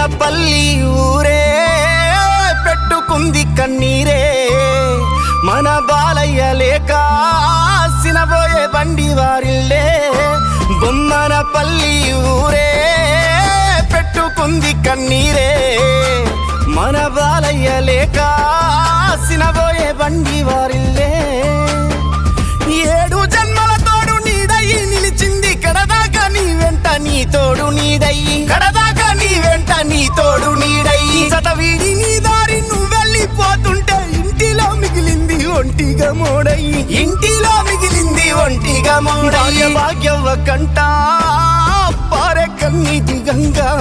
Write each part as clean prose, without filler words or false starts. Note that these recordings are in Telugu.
బొమ్మనపల్లి ఊరే పెట్టుకుంది కన్నీరే మన బాలయ్య లేక సినబోయే బండి వారిల్లే బొమ్మనపల్లి ఊరే పెట్టుకుంది కన్నీరే మన బాలయ్య లేక సినబోయే బండి వారిల్లే ఏడు జన్మల తోడు నీడయి నిలిచింది కడదాకా నీ వెంట నీ తోడు నీడయి కడదాకా నీ వెంట నీ తోడు నీడయి చటవీడి నీ దారి నువ్వు వెళ్ళిపోతుంటే ఇంటిలో మిగిలింది ఒంటిగా మోడయి ఇంటిలో మిగిలింది ఒంటిగా మోడయి భాగ్యవ కంట పారే కన్నీటి గంగా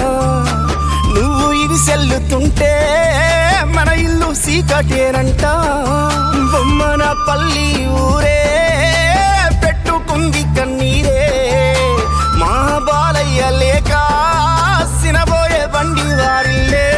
నువ్వు ఇది సెల్లుతుంటే మన ఇల్లు సీకటేనంట బొమ్మనపల్లి ఊరే పెట్టుకుంది కన్నీరే మా బాలయ్య లేక సినబోయే బండి వారిల్లే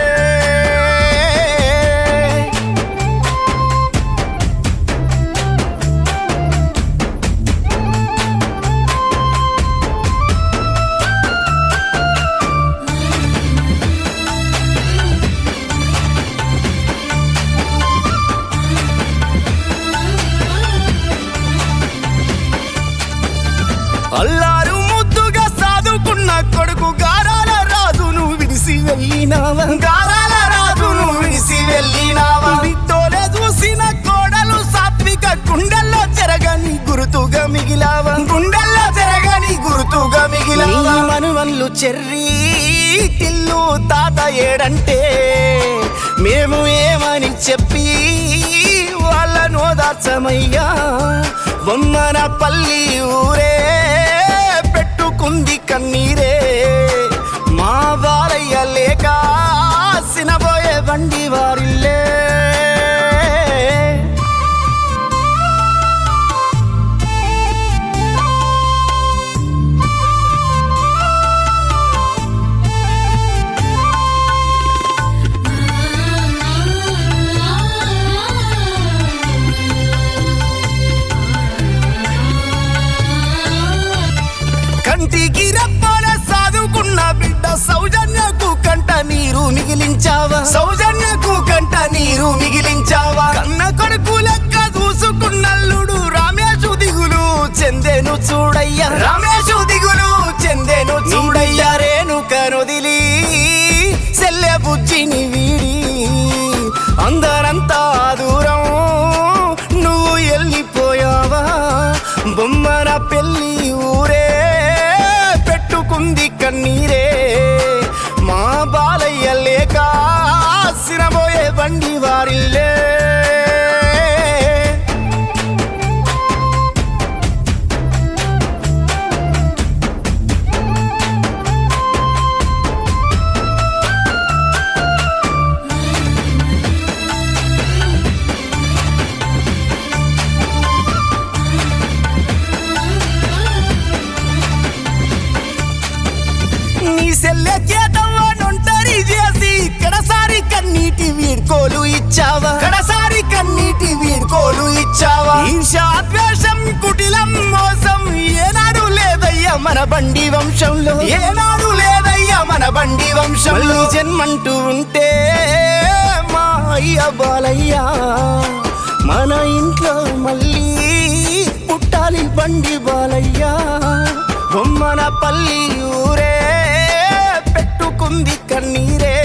అల్లారు ముద్దుగా సాదుకున్న కొడుకు గారాల రాజును విడిసి వెళ్ళినావా గారాల రాజును విడిసి వెళ్ళినావా బిడ్డోలే చూసిన కోడలు సాత్విక గుండెల్లో చెరగని గుర్తుగా మిగిలావా గుండెల్లో చెరగని గుర్తుగా మిగిలావా మనువన్లు చెర్రి తిల్లు తాత ఏడంటే మేము ఏమని చెప్పి వాళ్ళను ఓదార్చమయ్యా బొమ్మనపల్లి ఊరే పెట్టుకుంది కన్నీరే మా బాలయ్య లేక సినబోయే బండి వారిల్లే కంటికి రెప్పాల సాదుకున్న బిడ్డ సౌజన్యకు కంట నీరు మిగిలించావా సౌజన్యకు కంట నీరు మిగిలించావా కన్న కొడుకు లెక్క చూసుకున్నల్లుడు రమేషు దిగులు చెందెను చూడయ్యా రమేషు దిగులు చెందెను చూడయ్యా రేణుక నొదిలి సెల్లె బుజ్జిని వీడి అందరంతా దూరం నువ్వు వెళ్ళిపోయావా బొమ్మనపల్లి ఊరే పెట్టుకుంది కన్నీరే మా బాలయ్య లేక సినబోయే బండి వారిల్లే నీ సెల్లె చేతవ్వనుంటరి చేసి కడసారి కన్నీటి వీడ్కోలు ఇచ్చావా కడసారి కన్నీటి వీడ్కోలు ఇచ్చావా ఈర్ష్యాద్వేషం కుటిలం మోసం ఏనాడు లేదయ్యా మన బండి వంశంలో ఏనాడు లేదయ్యా మన బండి వంశంలో జన్మంటూ ఉంటే మా అయ్య బాలయ్య మన ఇంట్లో మళ్ళీ పుట్టాలి బండి బాలయ్య బొమ్మనపల్లి ఊరే పెట్టుకుంది కన్నీరే